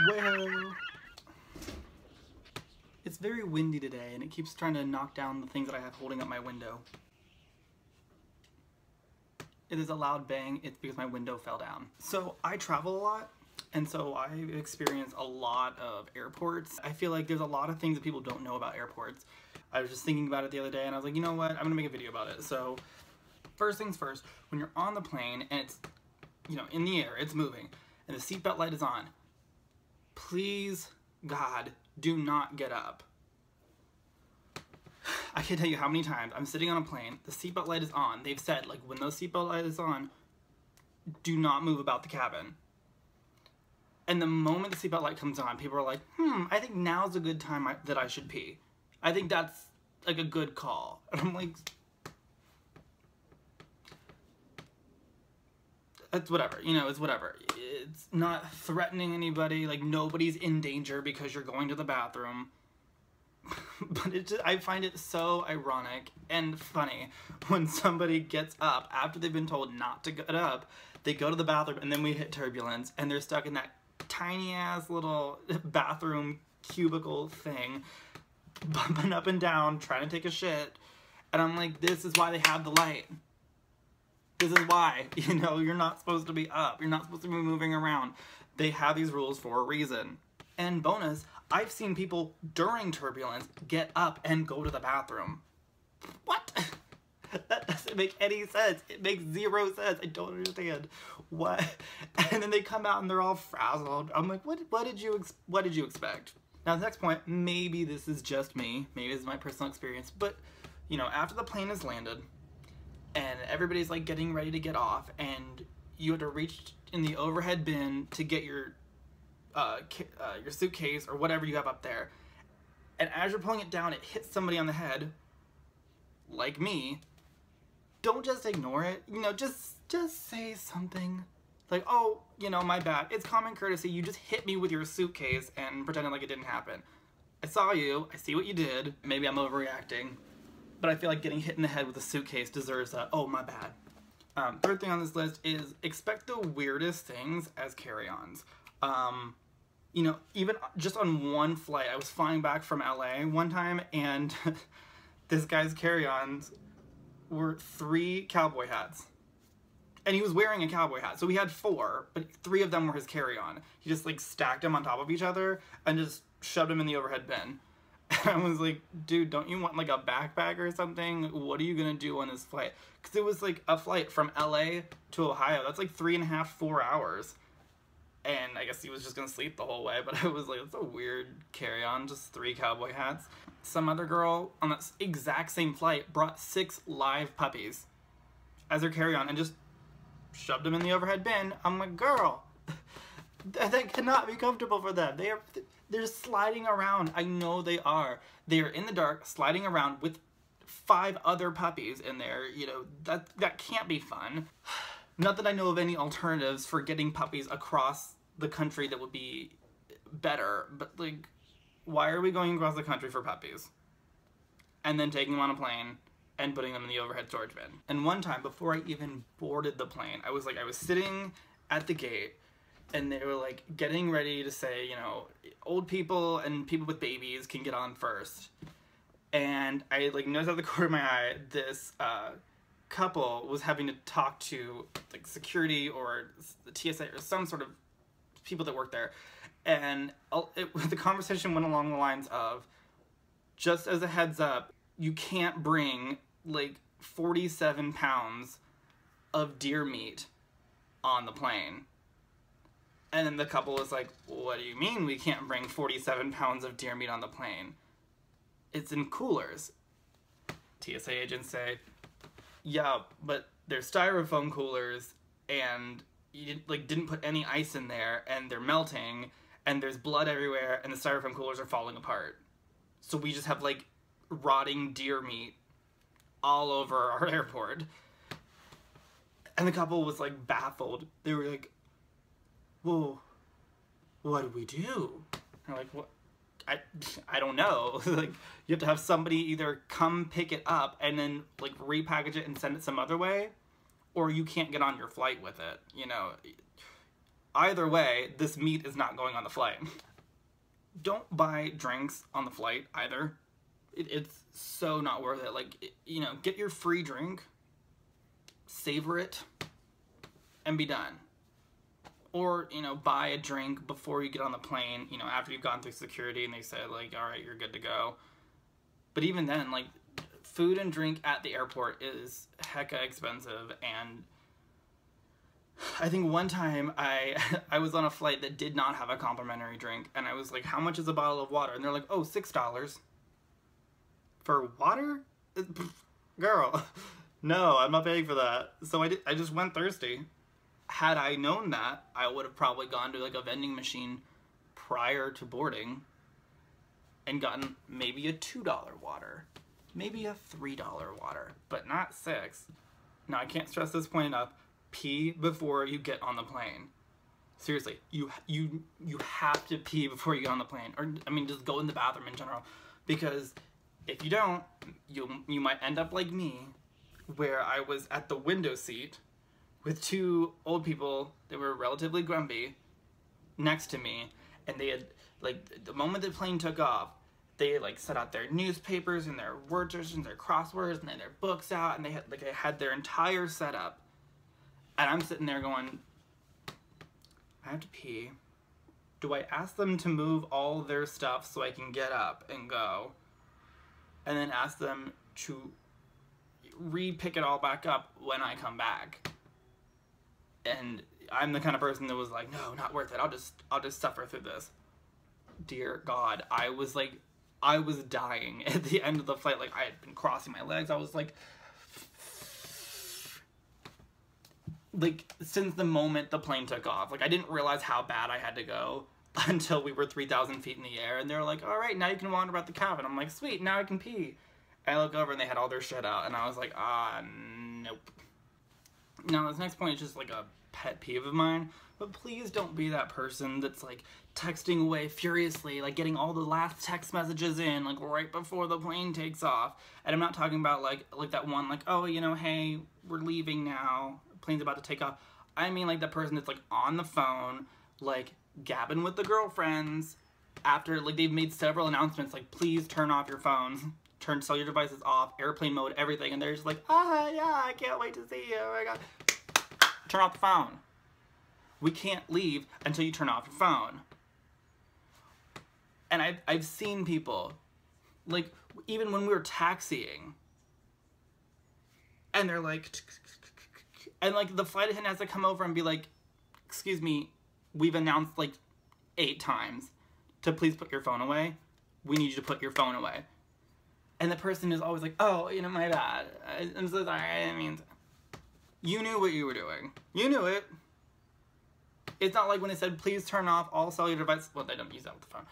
Well, it's very windy today and it keeps trying to knock down the things that I have holding up my window. It is a loud bang, it's because my window fell down. So I travel a lot, and so I experience a lot of airports. I feel like there's a lot of things that people don't know about airports. I was just thinking about it the other day and I was like, you know what, I'm gonna make a video about it. So first things first, when you're on the plane and it's, you know, in the air, it's moving, and the seatbelt light is on, please, God, do not get up. I can't tell you how many times I'm sitting on a plane, the seatbelt light is on. They've said, like, when the seatbelt light is on, do not move about the cabin. And the moment the seatbelt light comes on, people are like, I think now's a good time that I should pee. I think that's, like, a good call. And I'm like, it's whatever, you know, it's whatever. It's not threatening anybody, like, nobody's in danger because you're going to the bathroom. But it just, I find it so ironic and funny when somebody gets up after they've been told not to get up, they go to the bathroom, and then we hit turbulence and they're stuck in that tiny ass little bathroom cubicle thing, bumping up and down, trying to take a shit. And I'm like, this is why they have the light. This is why, you know, you're not supposed to be up. You're not supposed to be moving around. They have these rules for a reason. And bonus, I've seen people during turbulence get up and go to the bathroom. What? That doesn't make any sense. It makes zero sense. I don't understand. What? And then they come out and they're all frazzled. I'm like, what did you expect? Now the next point, maybe this is just me. Maybe this is my personal experience. But, you know, after the plane has landed and everybody's like getting ready to get off, and you have to reach in the overhead bin to get your suitcase or whatever you have up there, and as you're pulling it down, it hits somebody on the head, like me. Don't just ignore it, you know, just say something. Like, oh, you know, my bad. It's common courtesy. You just hit me with your suitcase and pretended like it didn't happen. I saw you. I see what you did. Maybe I'm overreacting, but I feel like getting hit in the head with a suitcase deserves a, oh, my bad. Third thing on this list is expect the weirdest things as carry-ons. You know, even just on one flight, I was flying back from LA one time, and this guy's carry-ons were 3 cowboy hats. And he was wearing a cowboy hat, so we had 4, but 3 of them were his carry-on. He just, like, stacked them on top of each other and just shoved them in the overhead bin. And I was like, dude, don't you want, like, a backpack or something? What are you gonna do on this flight? Because it was, like, a flight from LA to Ohio. That's, like, 3.5, 4 hours. And I guess he was just gonna sleep the whole way, but I was like, that's a weird carry-on, just 3 cowboy hats. Some other girl on that exact same flight brought 6 live puppies as her carry-on and just shoved them in the overhead bin. I'm like, girl, that cannot be comfortable for them. They're sliding around. I know they are. They are in the dark, sliding around with 5 other puppies in there. You know, that can't be fun. Not that I know of any alternatives for getting puppies across the country that would be better, but, like, why are we going across the country for puppies? And then taking them on a plane and putting them in the overhead storage bin. And one time, before I even boarded the plane, I was sitting at the gate, and they were, like, getting ready to say, you know, old people and people with babies can get on first. And I, like, noticed out the corner of my eye, this, couple was having to talk to, like, security or the TSA or some sort of people that work there, and the conversation went along the lines of, just as a heads up, you can't bring, like, 47 pounds of deer meat on the plane. And then the couple was like, what do you mean we can't bring 47 pounds of deer meat on the plane? It's in coolers. TSA agents say, yeah, but they're styrofoam coolers, and you didn't put any ice in there, and they're melting, and there's blood everywhere, and the styrofoam coolers are falling apart. So we just have, like, rotting deer meat all over our airport. And the couple was, like, baffled. They were like, well, what do we do? And I'm like, what? I don't know. Like, you have to have somebody either come pick it up and then, like, repackage it and send it some other way, or you can't get on your flight with it, you know. either way, this meat is not going on the flight. Don't buy drinks on the flight either. It's so not worth it. Like, you know, get your free drink, savor it, and be done. Or, you know, buy a drink before you get on the plane, you know, after you've gone through security and they say, like, all right, you're good to go. But even then, like, food and drink at the airport is hecka expensive. And I think one time I was on a flight that did not have a complimentary drink, and I was like, how much is a bottle of water? And they're like, oh, $6. For water? Girl, no, I'm not paying for that. So I just went thirsty. Had I known that, I would have probably gone to like a vending machine prior to boarding and gotten maybe a $2 water, maybe a $3 water, but not $6. Now, I can't stress this point enough. Pee before you get on the plane. Seriously, you have to pee before you get on the plane, or I mean, just go in the bathroom in general, because if you don't, you might end up like me, where I was at the window seat with two old people that were relatively grumpy next to me, and they had, like, the moment the plane took off, they like set out their newspapers and their word searches and their crosswords and they had their books out, and they had their entire setup. And I'm sitting there going, I have to pee. Do I ask them to move all their stuff so I can get up and go? And then ask them to re-pick it all back up when I come back? And I'm the kind of person that was like, no, not worth it. I'll just suffer through this. Dear God, I was dying at the end of the flight. Like, I had been crossing my legs. I was like, since the moment the plane took off. Like, I didn't realize how bad I had to go until we were 3,000 feet in the air. And they were like, all right, now you can wander about the cabin. I'm like, sweet, now I can pee. And I look over and they had all their shit out. And I was like, nope. Now, this next point is just like a pet peeve of mine. But please don't be that person that's like texting away furiously, like getting all the last text messages in, like right before the plane takes off. And I'm not talking about like that one, like, oh, you know, hey, we're leaving now. Plane's about to take off. I mean like the person that's like on the phone, like gabbing with the girlfriends after like they've made several announcements, like please turn off your phones, turn cellular devices off, airplane mode, everything. And they're just like, yeah, I can't wait to see you. Oh my God. Turn off the phone. We can't leave until you turn off your phone. And I've seen people, like, even when we were taxiing, and they're like, and like the flight attendant has to come over and be like, excuse me, we've announced like 8 times to please put your phone away. We need you to put your phone away. And the person is always like, oh, you know, my bad. I'm so sorry, I didn't mean to. You knew what you were doing. You knew it. It's not like when they said, please turn off all cellular devices. Well, they don't use that with the phone.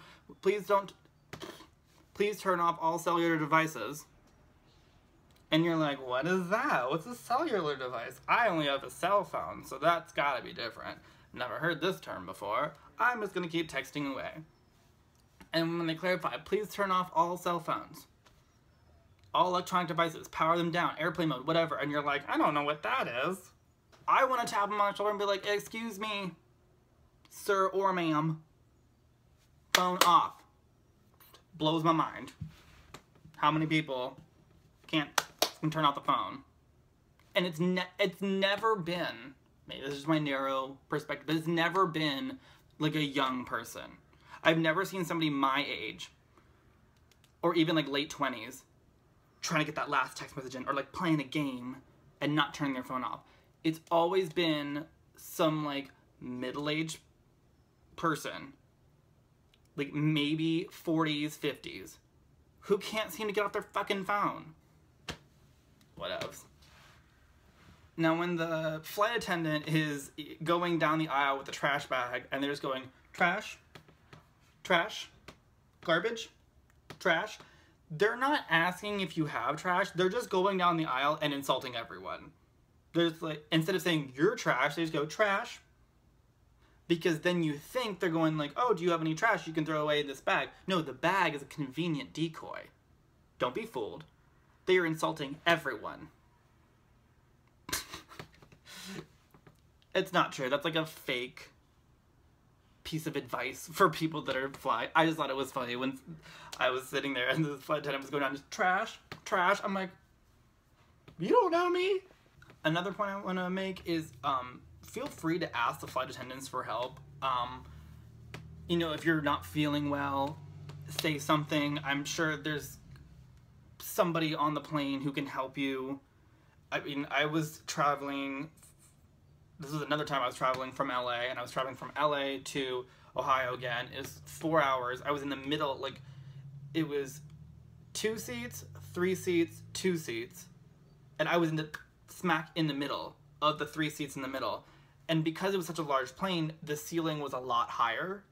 Please turn off all cellular devices. And you're like, what is that? What's a cellular device? I only have a cell phone, so that's gotta be different. Never heard this term before. I'm just gonna keep texting away. And when they clarify, please turn off all cell phones. All electronic devices, power them down, airplane mode, whatever. And you're like, I don't know what that is. I want to tap them on the shoulder and be like, excuse me, sir or ma'am, phone off. Blows my mind. How many people can't turn off the phone? And it's never been, maybe this is my narrow perspective, but it's never been like a young person. I've never seen somebody my age, or even like late 20s, trying to get that last text message in, or like playing a game and not turning their phone off. It's always been some like middle-aged person, like maybe 40s, 50s, who can't seem to get off their fucking phone. What else? Now when the flight attendant is going down the aisle with a trash bag and they're just going, trash, trash, garbage, trash, they're not asking if you have trash, they're just going down the aisle and insulting everyone. There's like, instead of saying you're trash, they just go trash. Because then you think they're going like, oh, do you have any trash you can throw away in this bag? No, the bag is a convenient decoy. Don't be fooled. They are insulting everyone. It's not true. That's like a fake piece of advice for people that are flying. I just thought it was funny when I was sitting there and the flight attendant was going down, just trash, trash. I'm like, you don't know me. Another point I want to make is feel free to ask the flight attendants for help. You know, if you're not feeling well, say something. I'm sure there's somebody on the plane who can help you. I mean, I was traveling, this was another time I was traveling from LA, and I was traveling from LA to Ohio again. It was 4 hours. I was in the middle, like, it was 2 seats, 3 seats, 2 seats, and I was in the smack in the middle of the 3 seats in the middle. And because it was such a large plane, the ceiling was a lot higher.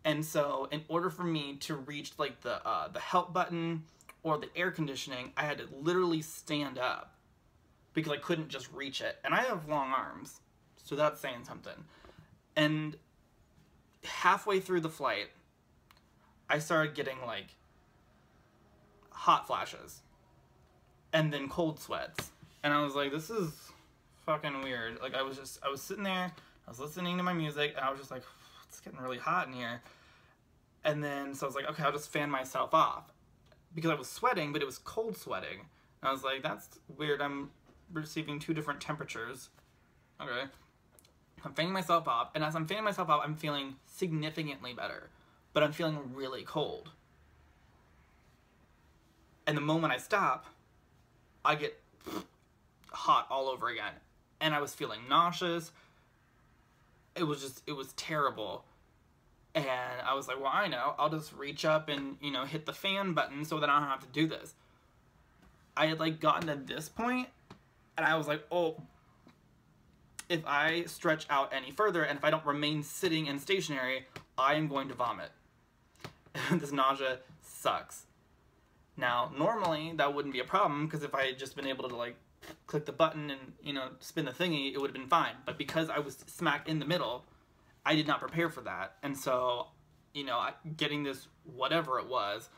And so in order for me to reach like the help button or the air conditioning, I had to literally stand up because I couldn't just reach it. And I have long arms, so that's saying something. And halfway through the flight, I started getting like hot flashes and then cold sweats. And I was like, this is fucking weird. Like I was sitting there, I was listening to my music, and I was just like, it's getting really hot in here. And then, so I was like, okay, I'll just fan myself off. Because I was sweating, but it was cold sweating. And I was like, that's weird, I'm receiving 2 different temperatures. Okay. I'm fanning myself off, and as I'm fanning myself off, I'm feeling significantly better. But I'm feeling really cold. And the moment I stop, I get hot all over again. And I was feeling nauseous. It was terrible. And I was like, well, I know, I'll just reach up and, you know, hit the fan button so that I don't have to do this. I had like gotten to this point, and I was like, oh, if I stretch out any further and if I don't remain sitting and stationary, I am going to vomit. This nausea sucks. Now, normally that wouldn't be a problem, because if I had just been able to like click the button and, you know, spin the thingy, it would have been fine. But because I was smack in the middle, I did not prepare for that. And so, you know, getting this whatever it was,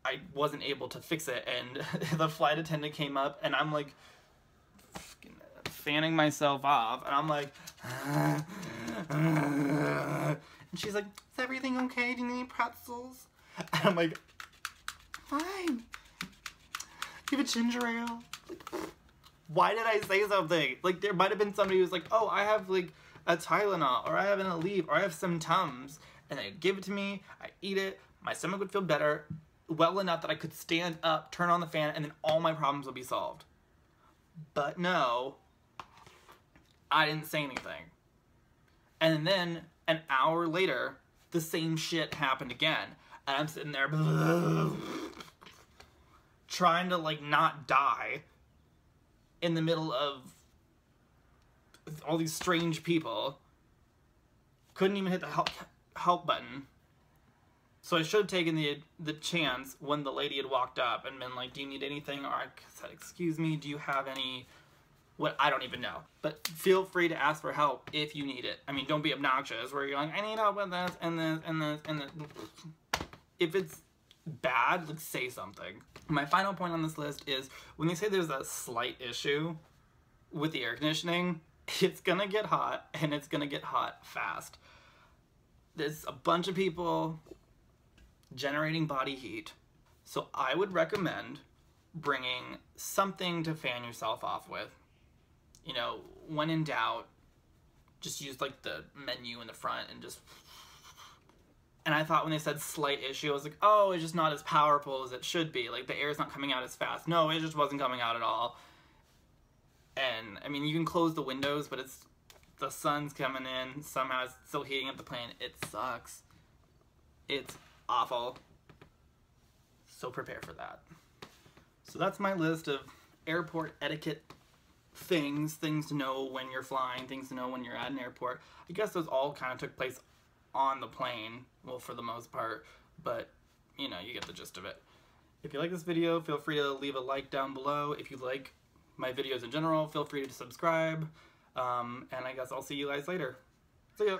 I wasn't able to fix it. And the flight attendant came up, and I'm like fanning myself off, and I'm like, and she's like, is everything okay? Do you need any pretzels? And I'm like, fine. Give a ginger ale. Like, why did I say something? Like, there might have been somebody who's like, oh, I have like a Tylenol, or I have an Aleve, or I have some Tums, and they'd give it to me, I eat it, my stomach would feel better, well enough that I could stand up, turn on the fan, and then all my problems would be solved. But no, I didn't say anything. And then, an hour later, the same shit happened again. And I'm sitting there, trying to, like, not die in the middle of all these strange people. Couldn't even hit the help button. So I should have taken the chance when the lady had walked up and been like, do you need anything? Or I said, excuse me, do you have any... What, I don't even know. But feel free to ask for help if you need it. I mean, don't be obnoxious where you're like, I need help with this and this and this and this. If it's bad, like, say something. My final point on this list is when they say there's a slight issue with the air conditioning, it's gonna get hot, and it's gonna get hot fast. There's a bunch of people generating body heat. So I would recommend bringing something to fan yourself off with. You know, when in doubt, just use like the menu in the front and just... And I thought when they said slight issue, I was like, oh, it's just not as powerful as it should be. Like, the air's not coming out as fast. No, it just wasn't coming out at all. And, I mean, you can close the windows, but it's... The sun's coming in, somehow it's still heating up the plane. It sucks. It's awful. So prepare for that. So that's my list of airport etiquette things to know when you're flying, things to know when you're at an airport. I guess those all kind of took place on the plane, well, for the most part, but, you know, you get the gist of it. If you like this video, feel free to leave a like down below. If you like my videos in general, feel free to subscribe, and I guess I'll see you guys later. See ya!